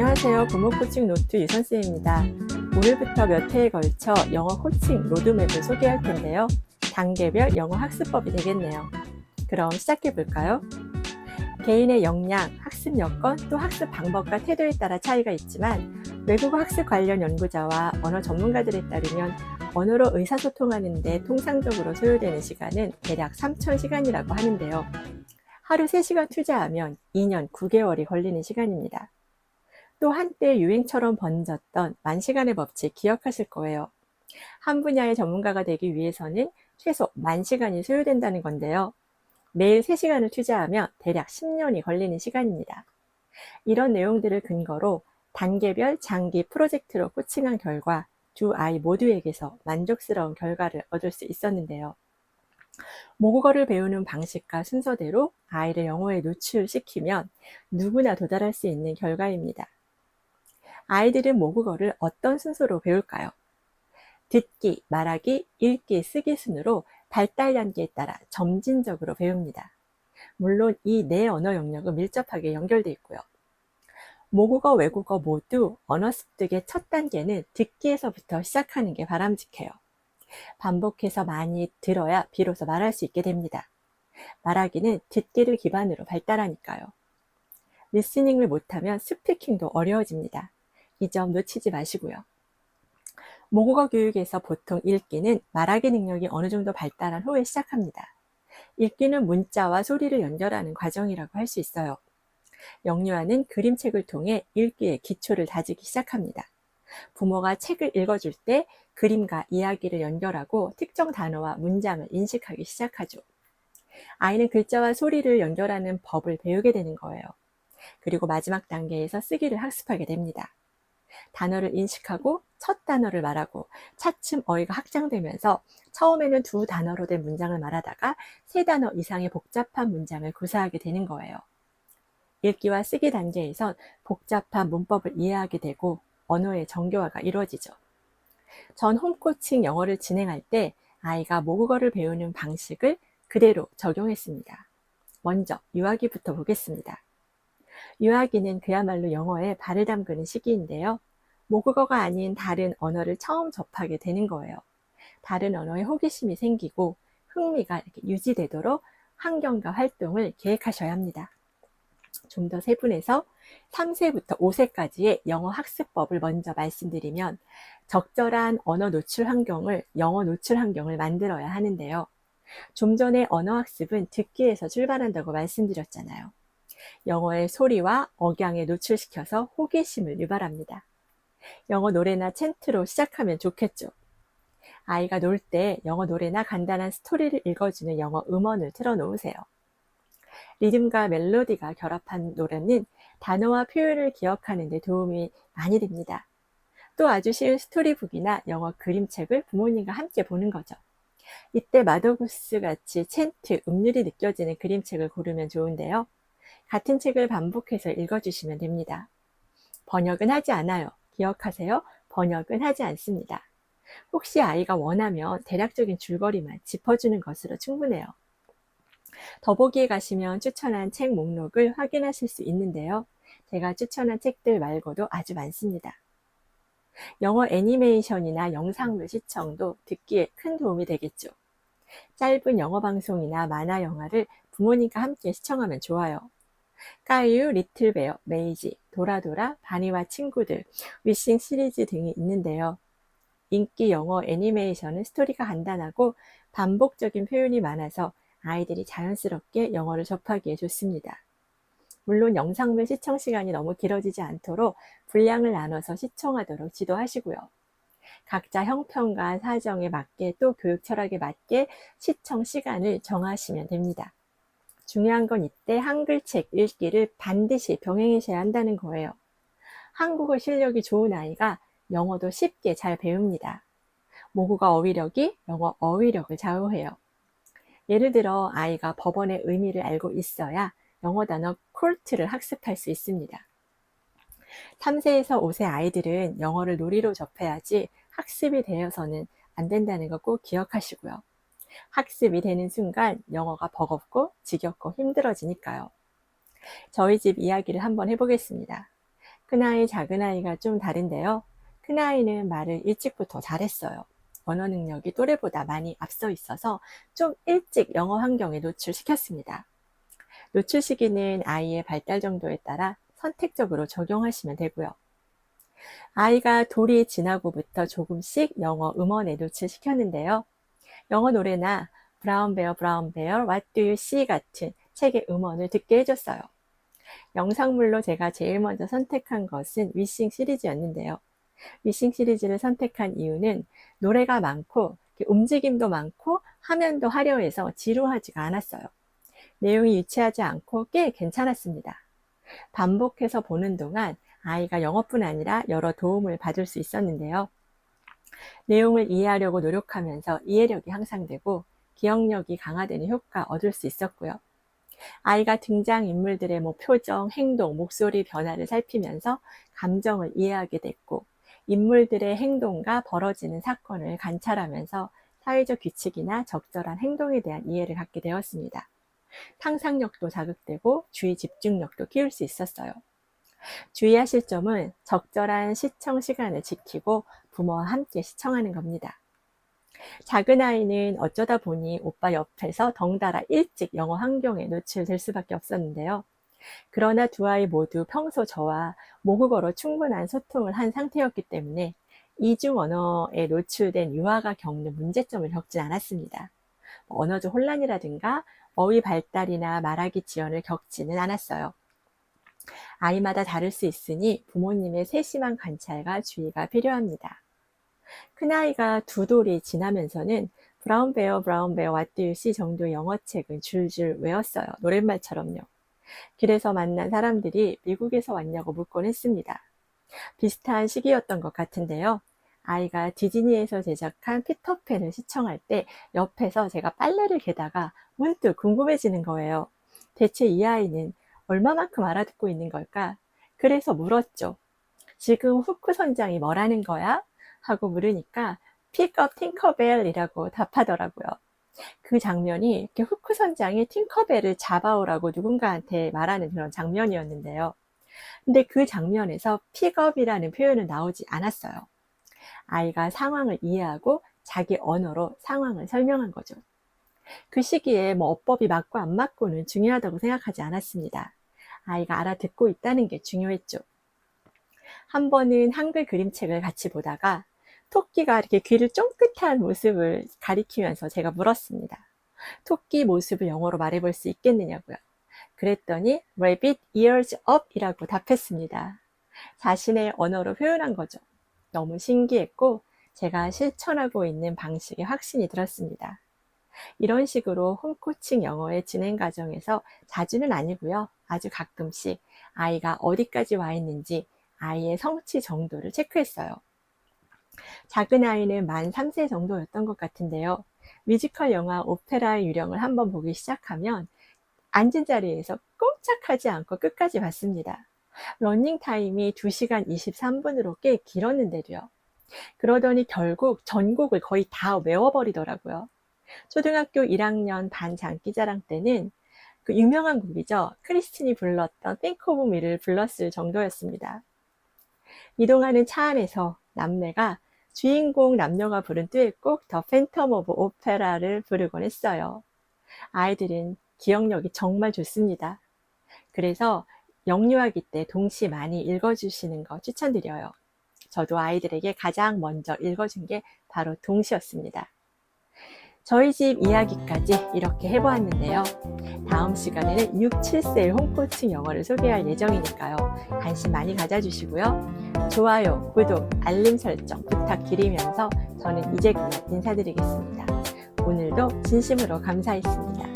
안녕하세요. 부모 코칭 노트 유선쌤입니다. 오늘부터 몇 회에 걸쳐 영어 코칭 로드맵을 소개할 텐데요. 단계별 영어 학습법이 되겠네요. 그럼 시작해 볼까요? 개인의 역량, 학습 여건, 또 학습 방법과 태도에 따라 차이가 있지만 외국어 학습 관련 연구자와 언어 전문가들에 따르면 언어로 의사소통하는 데 통상적으로 소요되는 시간은 대략 3,000시간이라고 하는데요. 하루 3시간 투자하면 2년 9개월이 걸리는 시간입니다. 또 한때 유행처럼 번졌던 만시간의 법칙 기억하실 거예요. 한 분야의 전문가가 되기 위해서는 최소 10,000시간이 소요된다는 건데요. 매일 3시간을 투자하면 대략 10년이 걸리는 시간입니다. 이런 내용들을 근거로 단계별 장기 프로젝트로 코칭한 결과 두 아이 모두에게서 만족스러운 결과를 얻을 수 있었는데요. 모국어를 배우는 방식과 순서대로 아이를 영어에 노출시키면 누구나 도달할 수 있는 결과입니다. 아이들은 모국어를 어떤 순서로 배울까요? 듣기, 말하기, 읽기, 쓰기 순으로 발달 단계에 따라 점진적으로 배웁니다. 물론 이 네 언어 영역은 밀접하게 연결되어 있고요. 모국어, 외국어 모두 언어 습득의 첫 단계는 듣기에서부터 시작하는 게 바람직해요. 반복해서 많이 들어야 비로소 말할 수 있게 됩니다. 말하기는 듣기를 기반으로 발달하니까요. 리스닝을 못하면 스피킹도 어려워집니다. 이 점 놓치지 마시고요. 모국어 교육에서 보통 읽기는 말하기 능력이 어느 정도 발달한 후에 시작합니다. 읽기는 문자와 소리를 연결하는 과정이라고 할 수 있어요. 영유아는 그림책을 통해 읽기의 기초를 다지기 시작합니다. 부모가 책을 읽어줄 때 그림과 이야기를 연결하고 특정 단어와 문장을 인식하기 시작하죠. 아이는 글자와 소리를 연결하는 법을 배우게 되는 거예요. 그리고 마지막 단계에서 쓰기를 학습하게 됩니다. 단어를 인식하고 첫 단어를 말하고 차츰 어휘가 확장되면서 처음에는 2단어로 된 문장을 말하다가 3단어 이상의 복잡한 문장을 구사하게 되는 거예요. 읽기와 쓰기 단계에선 복잡한 문법을 이해하게 되고 언어의 정교화가 이루어지죠. 전 홈코칭 영어를 진행할 때 아이가 모국어를 배우는 방식을 그대로 적용했습니다. 먼저 유아기부터 보겠습니다. 유아기는 그야말로 영어에 발을 담그는 시기인데요. 모국어가 아닌 다른 언어를 처음 접하게 되는 거예요. 다른 언어에 호기심이 생기고 흥미가 이렇게 유지되도록 환경과 활동을 계획하셔야 합니다. 좀 더 세분해서 3세부터 5세까지의 영어 학습법을 먼저 말씀드리면 적절한 언어 노출 환경을 영어 노출 환경을 만들어야 하는데요. 좀 전에 언어 학습은 듣기에서 출발한다고 말씀드렸잖아요. 영어의 소리와 억양에 노출시켜서 호기심을 유발합니다. 영어 노래나 챈트로 시작하면 좋겠죠. 아이가 놀 때 영어 노래나 간단한 스토리를 읽어주는 영어 음원을 틀어놓으세요. 리듬과 멜로디가 결합한 노래는 단어와 표현을 기억하는 데 도움이 많이 됩니다. 또 아주 쉬운 스토리북이나 영어 그림책을 부모님과 함께 보는 거죠. 이때 마더구스 같이 챈트, 음률이 느껴지는 그림책을 고르면 좋은데요. 같은 책을 반복해서 읽어주시면 됩니다. 번역은 하지 않아요. 기억하세요. 번역은 하지 않습니다. 혹시 아이가 원하면 대략적인 줄거리만 짚어주는 것으로 충분해요. 더보기에 가시면 추천한 책 목록을 확인하실 수 있는데요. 제가 추천한 책들 말고도 아주 많습니다. 영어 애니메이션이나 영상물 시청도 듣기에 큰 도움이 되겠죠. 짧은 영어 방송이나 만화 영화를 부모님과 함께 시청하면 좋아요. 까유, 리틀베어, 메이지, 도라도라, 바니와 친구들, 위싱 시리즈 등이 있는데요. 인기 영어 애니메이션은 스토리가 간단하고 반복적인 표현이 많아서 아이들이 자연스럽게 영어를 접하기에 좋습니다. 물론 영상물 시청 시간이 너무 길어지지 않도록 분량을 나눠서 시청하도록 지도하시고요. 각자 형편과 사정에 맞게 또 교육 철학에 맞게 시청 시간을 정하시면 됩니다. 중요한 건 이때 한글책 읽기를 반드시 병행하셔야 한다는 거예요. 한국어 실력이 좋은 아이가 영어도 쉽게 잘 배웁니다. 모국어 어휘력이 영어 어휘력을 좌우해요. 예를 들어 아이가 법원의 의미를 알고 있어야 영어 단어 콜트를 학습할 수 있습니다. 3세에서 5세 아이들은 영어를 놀이로 접해야지 학습이 되어서는 안 된다는 거 꼭 기억하시고요. 학습이 되는 순간 영어가 버겁고 지겹고 힘들어지니까요. 저희 집 이야기를 한번 해보겠습니다. 큰아이, 작은아이가 좀 다른데요. 큰아이는 말을 일찍부터 잘했어요. 언어 능력이 또래보다 많이 앞서 있어서 좀 일찍 영어 환경에 노출시켰습니다. 노출 시기는 아이의 발달 정도에 따라 선택적으로 적용하시면 되고요. 아이가 돌이 지나고부터 조금씩 영어 음원에 노출시켰는데요. 영어 노래나 브라운 베어, 브라운 베어, What do you see 같은 책의 음원을 듣게 해줬어요. 영상물로 제가 제일 먼저 선택한 것은 위싱 시리즈였는데요. 위싱 시리즈를 선택한 이유는 노래가 많고 움직임도 많고 화면도 화려해서 지루하지가 않았어요. 내용이 유치하지 않고 꽤 괜찮았습니다. 반복해서 보는 동안 아이가 영어뿐 아니라 여러 도움을 받을 수 있었는데요. 내용을 이해하려고 노력하면서 이해력이 향상되고 기억력이 강화되는 효과 얻을 수 있었고요. 아이가 등장인물들의 표정, 행동, 목소리 변화를 살피면서 감정을 이해하게 됐고 인물들의 행동과 벌어지는 사건을 관찰하면서 사회적 규칙이나 적절한 행동에 대한 이해를 갖게 되었습니다. 상상력도 자극되고 주의 집중력도 키울 수 있었어요. 주의하실 점은 적절한 시청 시간을 지키고 부모와 함께 시청하는 겁니다. 작은 아이는 어쩌다 보니 오빠 옆에서 덩달아 일찍 영어 환경에 노출될 수밖에 없었는데요. 그러나 두 아이 모두 평소 저와 모국어로 충분한 소통을 한 상태였기 때문에 이중 언어에 노출된 유아가 겪는 문제점을 겪진 않았습니다. 언어적 혼란이라든가 어휘 발달이나 말하기 지연을 겪지는 않았어요. 아이마다 다를 수 있으니 부모님의 세심한 관찰과 주의가 필요합니다. 큰아이가 두 돌이 지나면서는 브라운 베어, What do you see 정도의 영어책은 줄줄 외웠어요. 노랫말처럼요. 길에서 만난 사람들이 미국에서 왔냐고 묻곤 했습니다. 비슷한 시기였던 것 같은데요. 아이가 디즈니에서 제작한 피터팬을 시청할 때 옆에서 제가 빨래를 개다가 문득 궁금해지는 거예요. 대체 이 아이는 얼마만큼 알아듣고 있는 걸까? 그래서 물었죠. 지금 후크 선장이 뭐라는 거야? 하고 물으니까 Pick up Tinkerbell이라고 답하더라고요. 그 장면이 이렇게 후크 선장이 팅커벨을 잡아오라고 누군가한테 말하는 그런 장면이었는데요. 근데 그 장면에서 픽업이라는 표현은 나오지 않았어요. 아이가 상황을 이해하고 자기 언어로 상황을 설명한 거죠. 그 시기에 어법이 맞고 안 맞고는 중요하다고 생각하지 않았습니다. 아이가 알아듣고 있다는 게 중요했죠. 한 번은 한글 그림책을 같이 보다가 토끼가 이렇게 귀를 쫑긋한 모습을 가리키면서 제가 물었습니다. 토끼 모습을 영어로 말해볼 수 있겠느냐고요. 그랬더니 Rabbit ears up 이라고 답했습니다. 자신의 언어로 표현한 거죠. 너무 신기했고 제가 실천하고 있는 방식에 확신이 들었습니다. 이런 식으로 홈코칭 영어의 진행 과정에서 자주는 아니고요. 아주 가끔씩 아이가 어디까지 와 있는지 아이의 성취 정도를 체크했어요. 작은 아이는 만 3세 정도였던 것 같은데요. 뮤지컬 영화 오페라의 유령을 한번 보기 시작하면 앉은 자리에서 꼼짝하지 않고 끝까지 봤습니다. 러닝타임이 2시간 23분으로 꽤 길었는데도요. 그러더니 결국 전곡을 거의 다 외워버리더라고요. 초등학교 1학년 반 장기자랑 때는 그 유명한 곡이죠. 크리스틴이 불렀던 Think of Me를 불렀을 정도였습니다. 이동하는 차 안에서 남매가 주인공 남녀가 부른 듀엣곡 더 팬텀 오브 오페라를 부르곤 했어요. 아이들은 기억력이 정말 좋습니다. 그래서 영유아기 때 동시 많이 읽어주시는 거 추천드려요. 저도 아이들에게 가장 먼저 읽어준 게 바로 동시였습니다. 저희 집 이야기까지 이렇게 해보았는데요. 다음 시간에는 6, 7세의 홈코칭 영어를 소개할 예정이니까요. 관심 많이 가져주시고요. 좋아요, 구독, 알림 설정 부탁드리면서 저는 이제 그만 인사드리겠습니다. 오늘도 진심으로 감사했습니다.